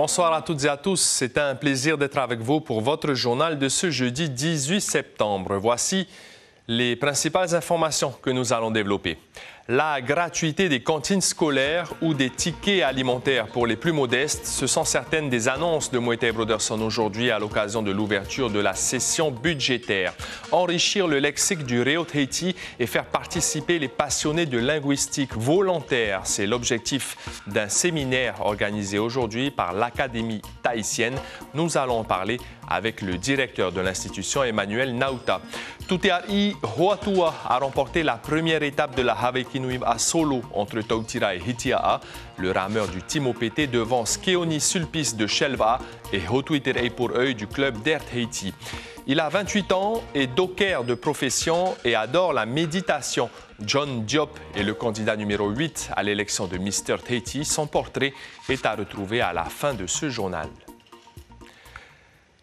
Bonsoir à toutes et à tous. C'est un plaisir d'être avec vous pour votre journal de ce jeudi 18 septembre. Voici les principales informations que nous allons développer. La gratuité des cantines scolaires ou des tickets alimentaires pour les plus modestes, ce sont certaines des annonces de Moetai Broderson aujourd'hui à l'occasion de l'ouverture de la session budgétaire. Enrichir le lexique du Réo Tahiti et faire participer les passionnés de linguistique volontaire, c'est l'objectif d'un séminaire organisé aujourd'hui par l'Académie tahitienne. Nous allons en parler avec le directeur de l'institution, Emmanuel Nauta. Tuteai Hoatua a remporté la première étape de la Havekinuim à Solo entre Tautira et Hitiaa. Le rameur du Team OPT devant Skeoni Sulpice de Shelva et Hotuiterei pour œil du club d'Air Tahiti. Il a 28 ans et docker de profession et adore la méditation. John Diop est le candidat numéro 8 à l'élection de Mr Tahiti. Son portrait est à retrouver à la fin de ce journal.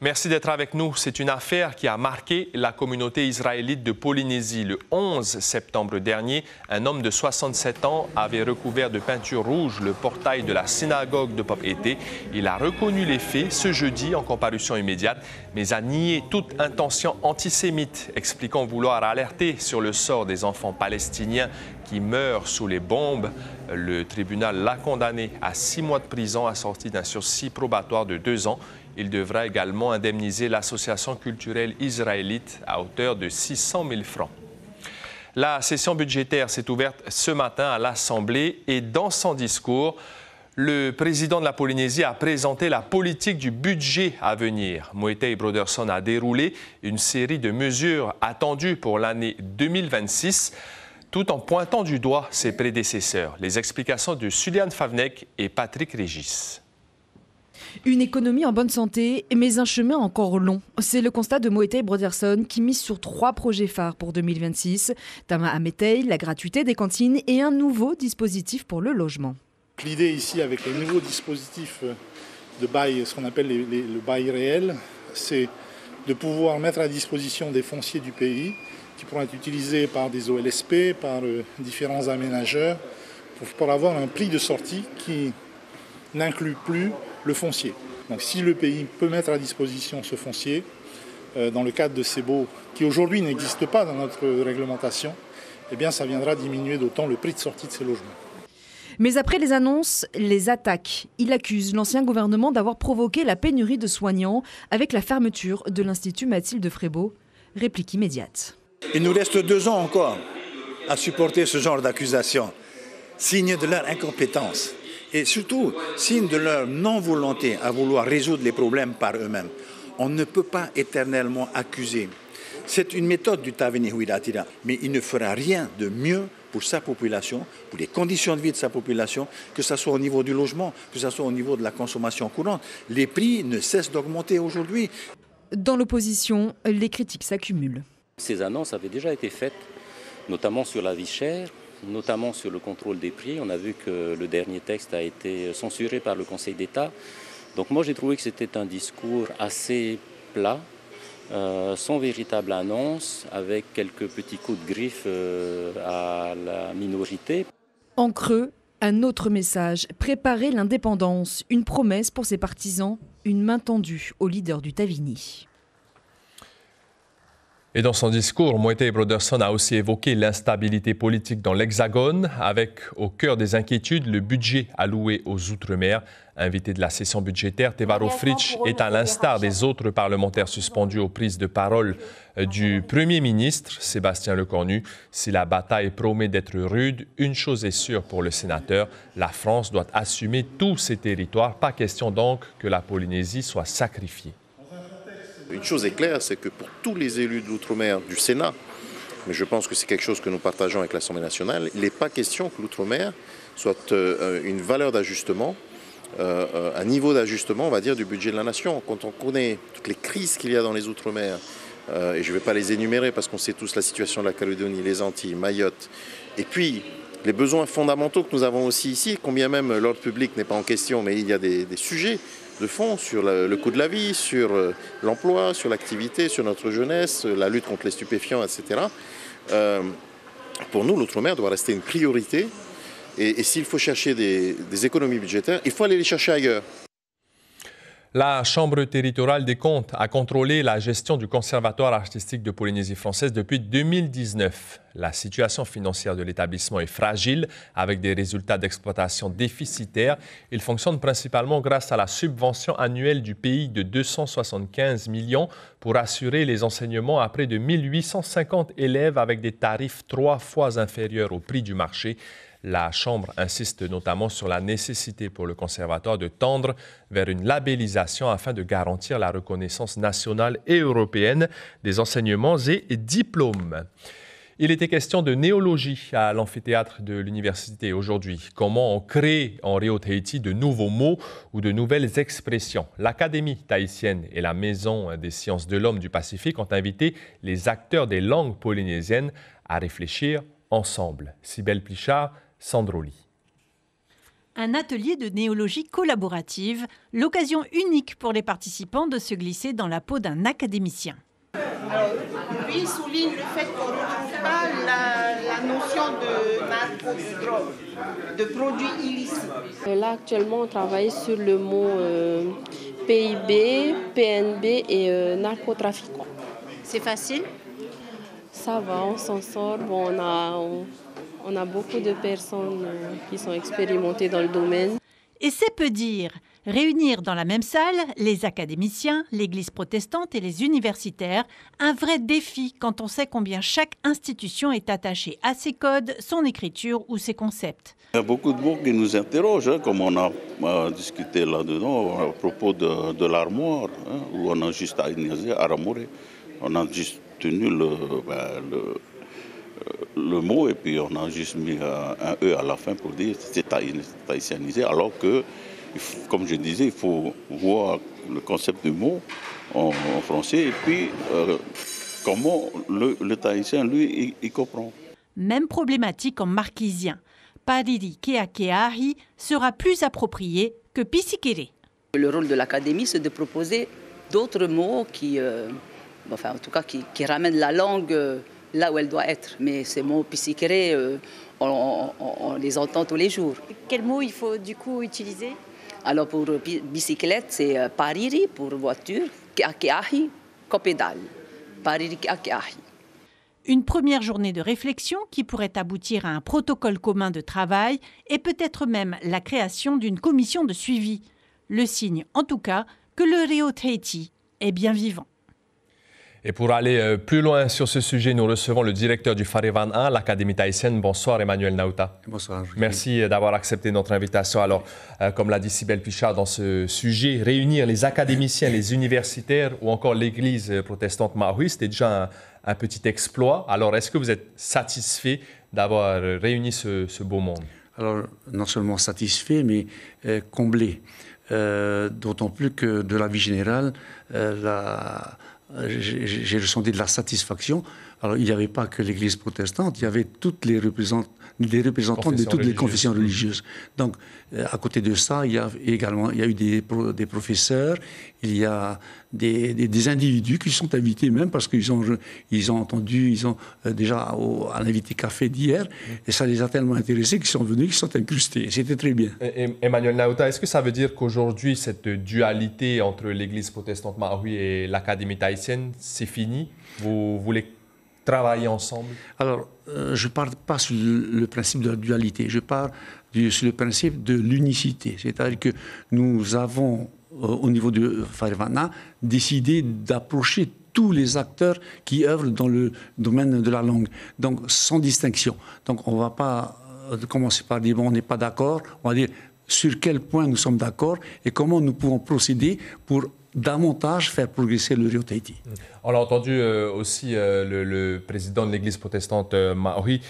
Merci d'être avec nous. C'est une affaire qui a marqué la communauté israélite de Polynésie. Le 11 septembre dernier, un homme de 67 ans avait recouvert de peinture rouge le portail de la synagogue de Papeete. Il a reconnu les faits ce jeudi en comparution immédiate, mais a nié toute intention antisémite, expliquant vouloir alerter sur le sort des enfants palestiniens qui meurent sous les bombes. Le tribunal l'a condamné à 6 mois de prison assorti d'un sursis probatoire de 2 ans. Il devra également indemniser l'association culturelle israélite à hauteur de 600 000 francs. La session budgétaire s'est ouverte ce matin à l'Assemblée et dans son discours, le président de la Polynésie a présenté la politique du budget à venir. Moetai Broderson a déroulé une série de mesures attendues pour l'année 2026, tout en pointant du doigt ses prédécesseurs. Les explications de Suliane Favnek et Patrick Régis. Une économie en bonne santé, mais un chemin encore long. C'est le constat de Moetai Broderson qui mise sur 3 projets phares pour 2026. Tama Ametei, la gratuité des cantines et un nouveau dispositif pour le logement. L'idée ici avec les nouveaux dispositifs de bail, ce qu'on appelle le bail réel, c'est de pouvoir mettre à disposition des fonciers du pays qui pourront être utilisés par des OLSP, par différents aménageurs, pour avoir un prix de sortie qui n'inclut plus le foncier. Donc si le pays peut mettre à disposition ce foncier, dans le cadre de ces baux qui aujourd'hui n'existent pas dans notre réglementation, eh bien ça viendra diminuer d'autant le prix de sortie de ces logements. Mais après les annonces, les attaques. Il accuse l'ancien gouvernement d'avoir provoqué la pénurie de soignants avec la fermeture de l'Institut Mathilde Frébeau. Réplique immédiate. Il nous reste 2 ans encore à supporter ce genre d'accusation, signe de leur incompétence. Et surtout, signe de leur non-volonté à vouloir résoudre les problèmes par eux-mêmes. On ne peut pas éternellement accuser. C'est une méthode du Taveni Huiratira, mais il ne fera rien de mieux pour sa population, pour les conditions de vie de sa population, que ce soit au niveau du logement, que ce soit au niveau de la consommation courante. Les prix ne cessent d'augmenter aujourd'hui. Dans l'opposition, les critiques s'accumulent. Ces annonces avaient déjà été faites, notamment sur la vie chère, notamment sur le contrôle des prix. On a vu que le dernier texte a été censuré par le Conseil d'État. Donc moi j'ai trouvé que c'était un discours assez plat, sans véritable annonce, avec quelques petits coups de griffe à la minorité. En creux, un autre message, préparer l'indépendance, une promesse pour ses partisans, une main tendue au leader du Tavini. Et dans son discours, Moetai Broderson a aussi évoqué l'instabilité politique dans l'Hexagone, avec au cœur des inquiétudes le budget alloué aux Outre-mer. Invité de la session budgétaire, Tevaro Fritsch est à l'instar des autres parlementaires suspendus aux prises de parole du Premier ministre, Sébastien Lecornu. Si la bataille promet d'être rude, une chose est sûre pour le sénateur, la France doit assumer tous ses territoires. Pas question donc que la Polynésie soit sacrifiée. Une chose est claire, c'est que pour tous les élus de l'Outre-mer du Sénat, mais je pense que c'est quelque chose que nous partageons avec l'Assemblée nationale, il n'est pas question que l'Outre-mer soit une valeur d'ajustement, un niveau d'ajustement, on va dire, du budget de la nation. Quand on connaît toutes les crises qu'il y a dans les Outre-mer, et je ne vais pas les énumérer parce qu'on sait tous la situation de la Calédonie, les Antilles, Mayotte, et puis les besoins fondamentaux que nous avons aussi ici, combien même l'ordre public n'est pas en question, mais il y a des sujets de fond sur le coût de la vie, sur l'emploi, sur l'activité, sur notre jeunesse, la lutte contre les stupéfiants, etc. Pour nous, l'outre-mer doit rester une priorité. Et s'il faut chercher des économies budgétaires, il faut aller les chercher ailleurs. La Chambre territoriale des comptes a contrôlé la gestion du Conservatoire artistique de Polynésie française depuis 2019. La situation financière de l'établissement est fragile, avec des résultats d'exploitation déficitaires. Il fonctionne principalement grâce à la subvention annuelle du pays de 275 millions pour assurer les enseignements à près de 1850 élèves avec des tarifs 3 fois inférieurs au prix du marché. La Chambre insiste notamment sur la nécessité pour le Conservatoire de tendre vers une labellisation afin de garantir la reconnaissance nationale et européenne des enseignements et diplômes. Il était question de néologie à l'amphithéâtre de l'université aujourd'hui. Comment on crée en Réau Tahiti de nouveaux mots ou de nouvelles expressions. L'Académie tahitienne et la Maison des sciences de l'homme du Pacifique ont invité les acteurs des langues polynésiennes à réfléchir ensemble. Cybèle Plichard, Sandroli. Un atelier de néologie collaborative, l'occasion unique pour les participants de se glisser dans la peau d'un académicien. Alors, lui souligne le fait qu'on ne retrouve pas la notion de narco-drogue, de produits illicites. Là, actuellement, on travaille sur le mot PIB, PNB et narcotrafiquant. C'est facile? Ça va, on s'en sort. Bon, on a beaucoup de personnes qui sont expérimentées dans le domaine. Et c'est peu dire. Réunir dans la même salle les académiciens, l'Église protestante et les universitaires, un vrai défi quand on sait combien chaque institution est attachée à ses codes, son écriture ou ses concepts. Il y a beaucoup de mots qui nous interrogent, comme on a discuté là-dedans à propos de l'armoire, où on a juste aramoré. On a juste tenu le mot et puis on a juste mis un E à la fin pour dire que c'est tahitianisé, alors que, comme je disais, il faut voir le concept du mot en français et puis comment le tahitien, lui, il comprend. Même problématique en marquisien. Pariri keakeahi sera plus approprié que pisikere. Le rôle de l'académie, c'est de proposer d'autres mots qui ramènent la langue là où elle doit être. Mais ces mots pisikere, on les entend tous les jours. Quel mot il faut du coup utiliser? Alors pour bicyclette, c'est pariri pour voiture, keakeahi, copédale. Pariri keakeahi. Une première journée de réflexion qui pourrait aboutir à un protocole commun de travail et peut-être même la création d'une commission de suivi. Le signe, en tout cas, que le Réau Tahiti est bien vivant. Et pour aller plus loin sur ce sujet, nous recevons le directeur du Farevan 1, l'Académie tahitienne. Bonsoir Emmanuel Nauta. Bonsoir. Merci d'avoir accepté notre invitation. Alors, comme l'a dit Cybèle Plichard dans ce sujet, réunir les académiciens, les universitaires ou encore l'Église protestante maohi, c'était déjà un petit exploit. Alors, est-ce que vous êtes satisfait d'avoir réuni ce beau monde? Alors, non seulement satisfait, mais comblé. D'autant plus que de la vie générale, j'ai ressenti de la satisfaction. Alors, il n'y avait pas que l'Église protestante, il y avait toutes les représentants de toutes les confessions religieuses. Donc, à côté de ça, il y a eu des professeurs, il y a des individus qui sont invités même parce qu'ils ont entendu, déjà à l'invité café d'hier, et ça les a tellement intéressés qu'ils sont venus, qu'ils sont incrustés. C'était très bien. Emmanuel Nauta, est-ce que ça veut dire qu'aujourd'hui, cette dualité entre l'Église protestante maohi et l'Académie tahitienne, c'est fini? Vous voulez travailler ensemble? Alors, je ne parle pas sur le principe de la dualité, je parle sur le principe de l'unicité. C'est-à-dire que nous avons, au niveau de Farevana, décidé d'approcher tous les acteurs qui œuvrent dans le domaine de la langue, donc sans distinction. Donc, on ne va pas commencer par dire, bon, on n'est pas d'accord, on va dire sur quel point nous sommes d'accord et comment nous pouvons procéder pour davantage faire progresser le Réau Tahiti. On a entendu aussi le président de l'Église protestante maohi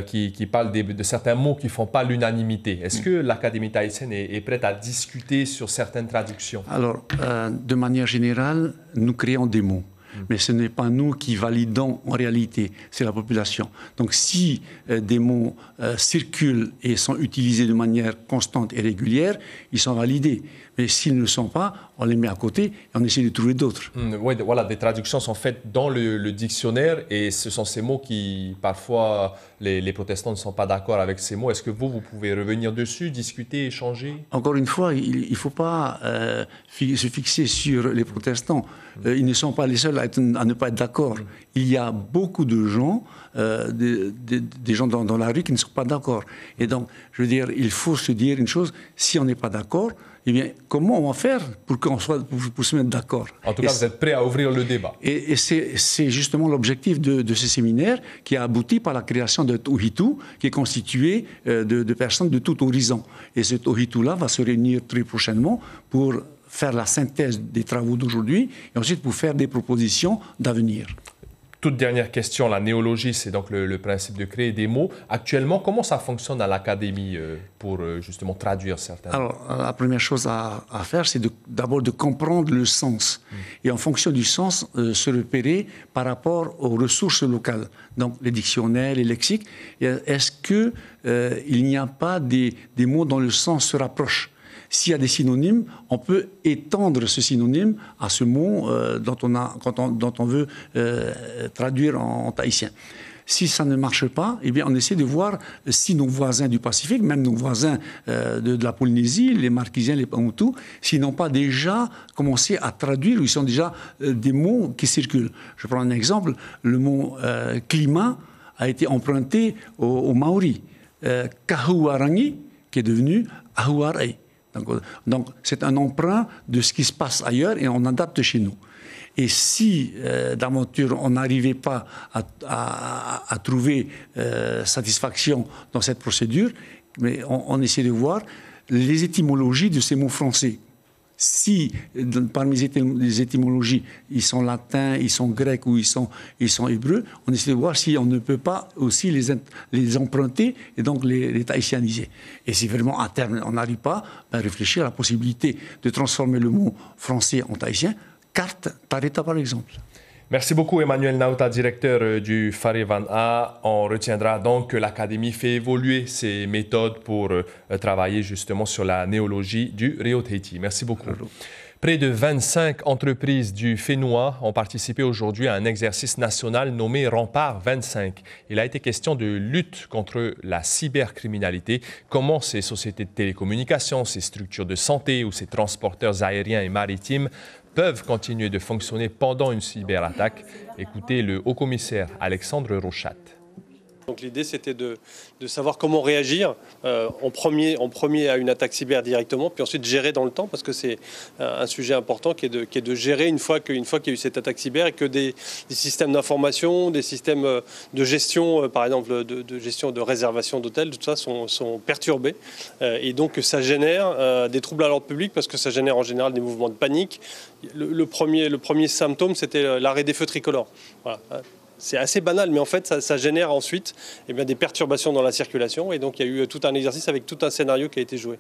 qui parle de certains mots qui ne font pas l'unanimité. Est-ce que l'Académie tahitienne est prête à discuter sur certaines traductions? Alors, de manière générale, nous créons des mots. Mais ce n'est pas nous qui validons en réalité, c'est la population. Donc si des mots circulent et sont utilisés de manière constante et régulière, ils sont validés. Mais s'ils ne le sont pas, on les met à côté et on essaie de trouver d'autres. Oui, voilà, des traductions sont faites dans le dictionnaire et ce sont ces mots qui, parfois, les protestants ne sont pas d'accord avec ces mots. Est-ce que vous pouvez revenir dessus, discuter, échanger? Encore une fois, il ne faut pas se fixer sur les protestants. Ils ne sont pas les seuls à ne pas être d'accord. Il y a beaucoup de gens, des gens dans la rue qui ne sont pas d'accord. Et donc, je veux dire, il faut se dire une chose, si on n'est pas d'accord, eh bien, comment on va faire pour se mettre d'accord? En tout cas, vous êtes prêt à ouvrir le débat. Et c'est justement l'objectif de ce séminaire qui a abouti par la création de Tohitu, qui est constitué de personnes de tout horizon. Et ce Tohitu-là va se réunir très prochainement pour faire la synthèse des travaux d'aujourd'hui et ensuite pour faire des propositions d'avenir. Toute dernière question, la néologie, c'est donc le principe de créer des mots. Actuellement, comment ça fonctionne à l'Académie pour justement traduire certains mots? Alors, la première chose à faire, c'est d'abord de comprendre le sens. Et en fonction du sens, se repérer par rapport aux ressources locales. Donc, les dictionnaires, les lexiques. Est-ce qu'il n'y a pas des mots dont le sens se rapproche? S'il y a des synonymes, on peut étendre ce synonyme à ce mot dont on veut traduire en tahitien. Si ça ne marche pas, eh bien, on essaie de voir si nos voisins du Pacifique, même nos voisins de la Polynésie, les Marquisiens, les Paumotu, s'ils n'ont pas déjà commencé à traduire, ou ils sont déjà des mots qui circulent. Je prends un exemple, le mot climat a été emprunté aux Maoris. Kahuarangi, qui est devenu Ahuarai. Donc, c'est un emprunt de ce qui se passe ailleurs et on adapte chez nous. Et si, d'aventure, on n'arrivait pas à trouver satisfaction dans cette procédure, mais on essaie de voir les étymologies de ces mots français. Si, parmi les étymologies, ils sont latins, ils sont grecs ou ils sont hébreux, on essaie de voir si on ne peut pas aussi les emprunter et donc les tahitianiser. Et si vraiment, à terme, on n'arrive pas, réfléchir à la possibilité de transformer le mot français en tahitien, carte Tareta par exemple. Merci beaucoup Emmanuel Nauta, directeur du Wharevan'a. On retiendra donc que l'Académie fait évoluer ses méthodes pour travailler justement sur la néologie du Reo Tahiti. Merci beaucoup. Près de 25 entreprises du Fénois ont participé aujourd'hui à un exercice national nommé Rempart 25. Il a été question de lutte contre la cybercriminalité. Comment ces sociétés de télécommunications, ces structures de santé ou ces transporteurs aériens et maritimes peuvent continuer de fonctionner pendant une cyberattaque. Écoutez le haut-commissaire Alexandre Rochat. Donc l'idée c'était de savoir comment réagir en premier à une attaque cyber directement, puis ensuite gérer dans le temps, parce que c'est un sujet important qui est de gérer une fois qu'il y a eu cette attaque cyber et que des systèmes d'information, des systèmes de gestion, par exemple de gestion de réservation d'hôtels, tout ça sont perturbés. Et donc ça génère des troubles à l'ordre public, parce que ça génère en général des mouvements de panique. Le premier symptôme, c'était l'arrêt des feux tricolores. Voilà. C'est assez banal, mais en fait, ça génère ensuite des perturbations dans la circulation. Et donc, il y a eu tout un exercice avec tout un scénario qui a été joué.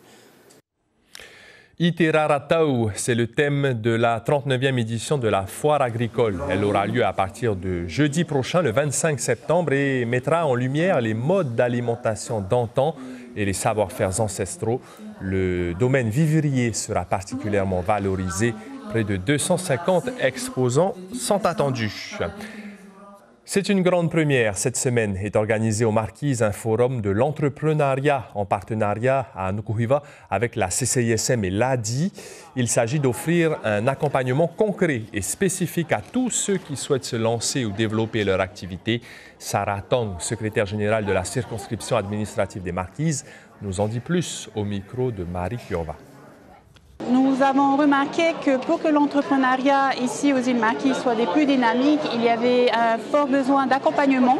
Iteraratau, c'est le thème de la 39e édition de la foire agricole. Elle aura lieu à partir de jeudi prochain, le 25 septembre, et mettra en lumière les modes d'alimentation d'antan et les savoir-faire ancestraux. Le domaine vivrier sera particulièrement valorisé. Près de 250 exposants sont attendus. C'est une grande première. Cette semaine est organisé aux Marquises un forum de l'entrepreneuriat en partenariat à Nukuhiva avec la CCISM et l'ADI. Il s'agit d'offrir un accompagnement concret et spécifique à tous ceux qui souhaitent se lancer ou développer leur activité. Sarah Tong, secrétaire générale de la circonscription administrative des Marquises, nous en dit plus au micro de Marie Piova. Nous avons remarqué que pour que l'entrepreneuriat ici aux îles Marquises soit des plus dynamiques, il y avait un fort besoin d'accompagnement,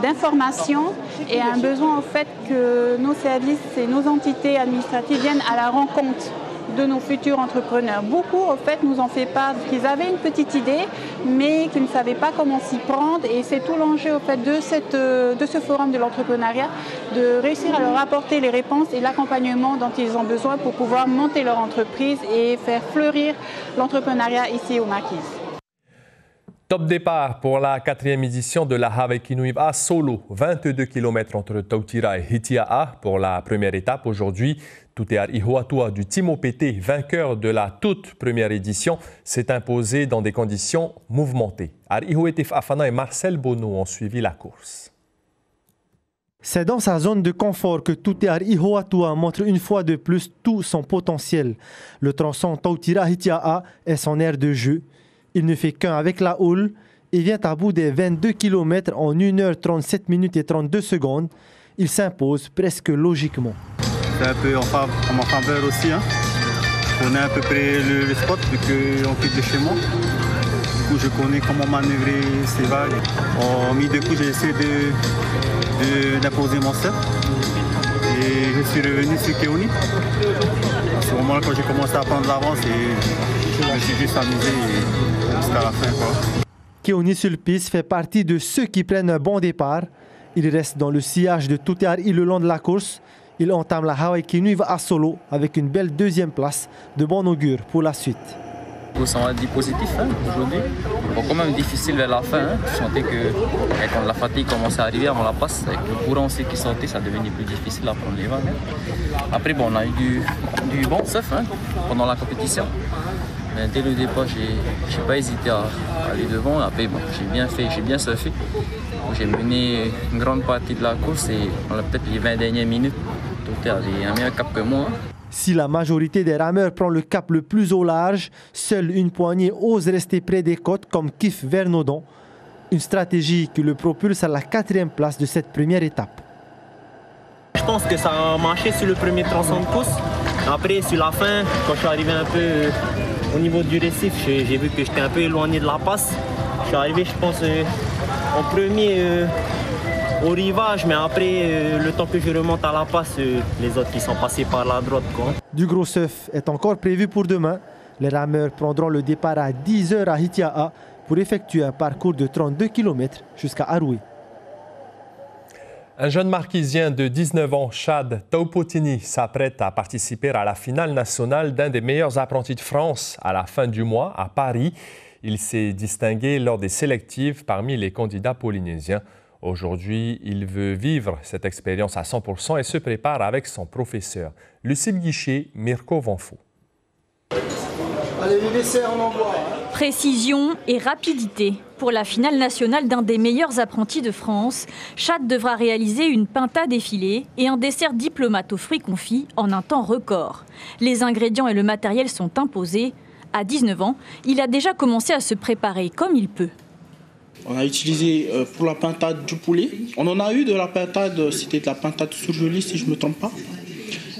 d'information et un besoin au fait que nos services et nos entités administratives viennent à la rencontre de nos futurs entrepreneurs. Beaucoup, en fait, nous ont fait part qu'ils avaient une petite idée, mais qu'ils ne savaient pas comment s'y prendre. Et c'est tout l'enjeu, en fait, de ce forum de l'entrepreneuriat, de réussir à leur apporter les réponses et l'accompagnement dont ils ont besoin pour pouvoir monter leur entreprise et faire fleurir l'entrepreneuriat ici aux Marquises. Top départ pour la 4e édition de la Hawaii-Kinuiv à Solo. 22 km entre Tautira et Hitia'a pour la première étape. Aujourd'hui, Tutear Ihoatua du Team OPT, vainqueur de la toute première édition, s'est imposé dans des conditions mouvementées. Ihoetif Afana et Marcel Bonneau ont suivi la course. C'est dans sa zone de confort que Tutear Ihoatua montre une fois de plus tout son potentiel. Le tronçon Tautira-Hitia'a est son aire de jeu. Il ne fait qu'un avec la houle et vient à bout des 22 km en 1h37 minutes et 32 secondes. Il s'impose presque logiquement. C'est un peu en ma faveur aussi. Je connais à peu près le spot vu qu'on fait de chez moi. Du coup, je connais comment manœuvrer ces vagues. En mi-deux coups, j'ai essayé d'imposer mon set. Et je suis revenu sur Keoni. À ce moment-là, quand j'ai commencé à prendre l'avance, je me suis juste amusé jusqu'à la fin. Keoni Sulpice fait partie de ceux qui prennent un bon départ. Il reste dans le sillage de Tutear le long de la course. Il entame la Hawaii-Kinuiv à Solo avec une belle deuxième place, de bon augure pour la suite. On a dit positif aujourd'hui. Bon, quand même difficile vers la fin. Je sentais que quand la fatigue commençait à arriver avant la passe, avec le courant aussi qui sortait, ça devenait plus difficile à prendre les vagues. Après, bon, on a eu du bon surf pendant la compétition. Mais dès le départ, j'ai pas hésité à aller devant. Après, bon, j'ai bien surfé. J'ai mené une grande partie de la course et on a peut-être les 20 dernières minutes. Tout a un meilleur cap que moi. Si la majorité des rameurs prend le cap le plus au large, seule une poignée ose rester près des côtes comme Kif Vernodon. Une stratégie qui le propulse à la 4e place de cette première étape. Je pense que ça a marché sur le premier tronçon de course. Après, sur la fin, quand je suis arrivé un peu au niveau du récif, j'ai vu que j'étais un peu éloigné de la passe. Je suis arrivé, je pense, en premier au rivage, mais après, le temps que je remonte à la passe, les autres qui sont passés par la droite. Du gros surf est encore prévu pour demain. Les rameurs prendront le départ à 10h à Hitia'a pour effectuer un parcours de 32 km jusqu'à Aroué. Un jeune marquisien de 19 ans, Chad Taupotini, s'apprête à participer à la finale nationale d'un des meilleurs apprentis de France à la fin du mois à Paris. Il s'est distingué lors des sélectives parmi les candidats polynésiens. Aujourd'hui, il veut vivre cette expérience à 100% et se prépare avec son professeur. Lucille Guichet, Mirko Vanfo. Allez, les desserts, on envoie. Précision et rapidité. Pour la finale nationale d'un des meilleurs apprentis de France, Chad devra réaliser une pinta défilée et un dessert diplomate aux fruits confits en un temps record. Les ingrédients et le matériel sont imposés. À 19 ans, il a déjà commencé à se préparer comme il peut. On a utilisé pour la pintade du poulet. On en a eu de la pintade, c'était de la pintade surgelée si je ne me trompe pas.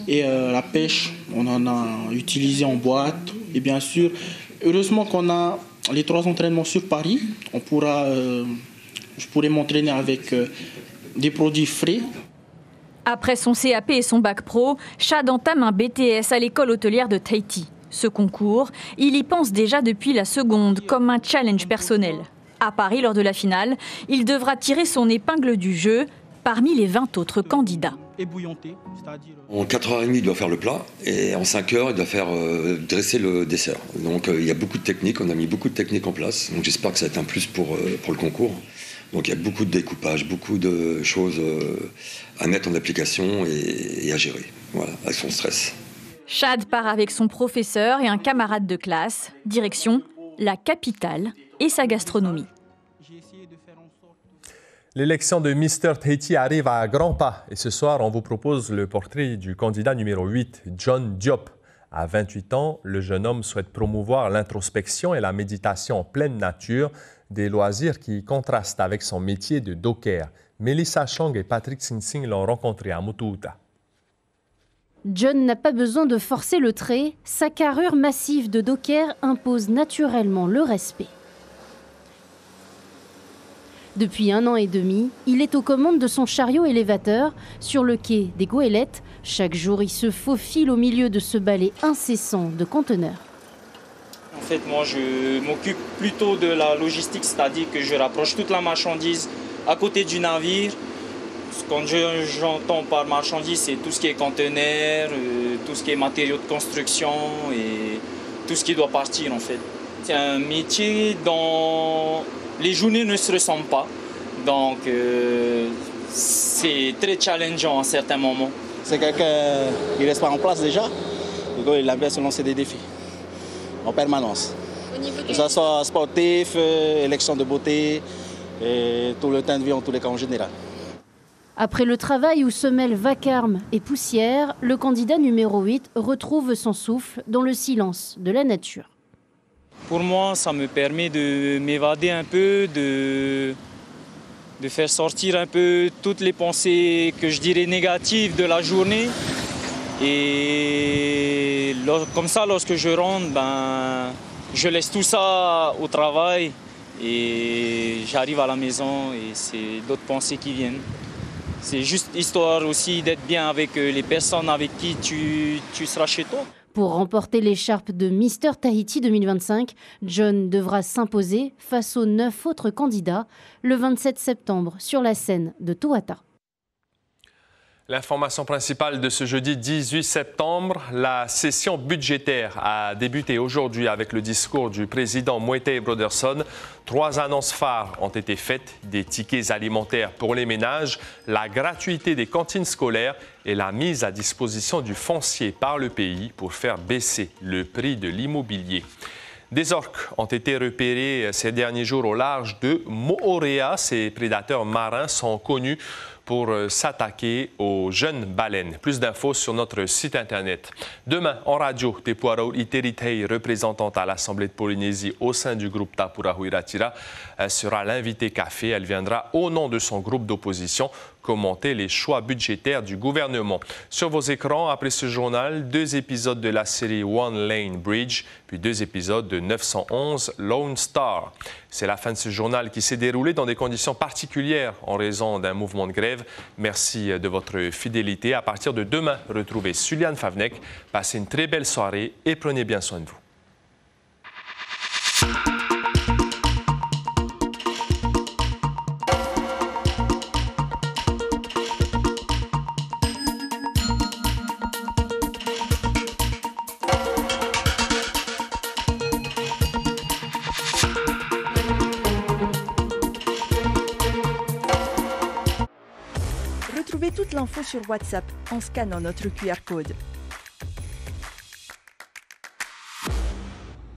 Et la pêche, on en a utilisé en boîte. Et bien sûr, heureusement qu'on a les 3 entraînements sur Paris. Je pourrais m'entraîner avec des produits frais. Après son CAP et son bac pro, Chad entame un BTS à l'école hôtelière de Tahiti. Ce concours, il y pense déjà depuis la seconde comme un challenge personnel. À Paris, lors de la finale, il devra tirer son épingle du jeu parmi les 20 autres candidats. En 4h30, il doit faire le plat et en 5h, il doit faire dresser le dessert. Donc il y a beaucoup de techniques, on a mis beaucoup de techniques en place. Donc j'espère que ça va être un plus pour le concours. Donc il y a beaucoup de découpage, beaucoup de choses à mettre en application et à gérer, voilà, avec son stress. Chad part avec son professeur et un camarade de classe. Direction, la capitale et sa gastronomie. L'élection de Mr Tahiti arrive à grands pas et ce soir, on vous propose le portrait du candidat numéro 8, John Diop. À 28 ans, le jeune homme souhaite promouvoir l'introspection et la méditation en pleine nature, des loisirs qui contrastent avec son métier de docker. Melissa Chang et Patrick Sing l'ont rencontré à Motuuta. John n'a pas besoin de forcer le trait, sa carrure massive de docker impose naturellement le respect. Depuis 1 an et demi, il est aux commandes de son chariot élévateur sur le quai des Goélettes. Chaque jour, il se faufile au milieu de ce balai incessant de conteneurs. En fait, moi, je m'occupe plutôt de la logistique, c'est-à-dire que je rapproche toute la marchandise à côté du navire. Quand j'entends par marchandise, c'est tout ce qui est conteneurs, tout ce qui est matériaux de construction et tout ce qui doit partir, en fait. C'est un métier dont les journées ne se ressemblent pas. Donc c'est très challengeant à certains moments. C'est quelqu'un qui ne reste pas en place déjà. Du coup, il aime bien se lancer des défis en permanence. Que ce soit sportif, élection de beauté, et tout le temps de vie en tous les cas en général. Après le travail où se mêlent vacarme et poussière, le candidat numéro 8 retrouve son souffle dans le silence de la nature. Pour moi, ça me permet de m'évader un peu, de faire sortir un peu toutes les pensées que je dirais négatives de la journée. Et comme ça, lorsque je rentre, je laisse tout ça au travail et j'arrive à la maison et c'est d'autres pensées qui viennent. C'est juste histoire aussi d'être bien avec les personnes avec qui tu seras chez toi. Pour remporter l'écharpe de Mister Tahiti 2025, John devra s'imposer face aux 9 autres candidats le 27 septembre sur la scène de Tauata. L'information principale de ce jeudi 18 septembre, la session budgétaire a débuté aujourd'hui avec le discours du président Moetai Broderson. 3 annonces phares ont été faites, des tickets alimentaires pour les ménages, la gratuité des cantines scolaires et la mise à disposition du foncier par le pays pour faire baisser le prix de l'immobilier. Des orques ont été repérés ces derniers jours au large de Moorea. Ces prédateurs marins sont connus pour s'attaquer aux jeunes baleines. Plus d'infos sur notre site Internet. Demain, en radio, Tepuarau Iteritei, représentante à l'Assemblée de Polynésie au sein du groupe Tapurahu Iratira, sera l'invitée café. Elle viendra au nom de son groupe d'opposition commenter les choix budgétaires du gouvernement. Sur vos écrans, après ce journal, 2 épisodes de la série One Lane Bridge, puis 2 épisodes de 911 Lone Star. C'est la fin de ce journal qui s'est déroulé dans des conditions particulières en raison d'un mouvement de grève. Merci de votre fidélité. À partir de demain, retrouvez Suliane Favnek. Passez une très belle soirée et prenez bien soin de vous. Retrouvez toute l'info sur WhatsApp en scannant notre QR code.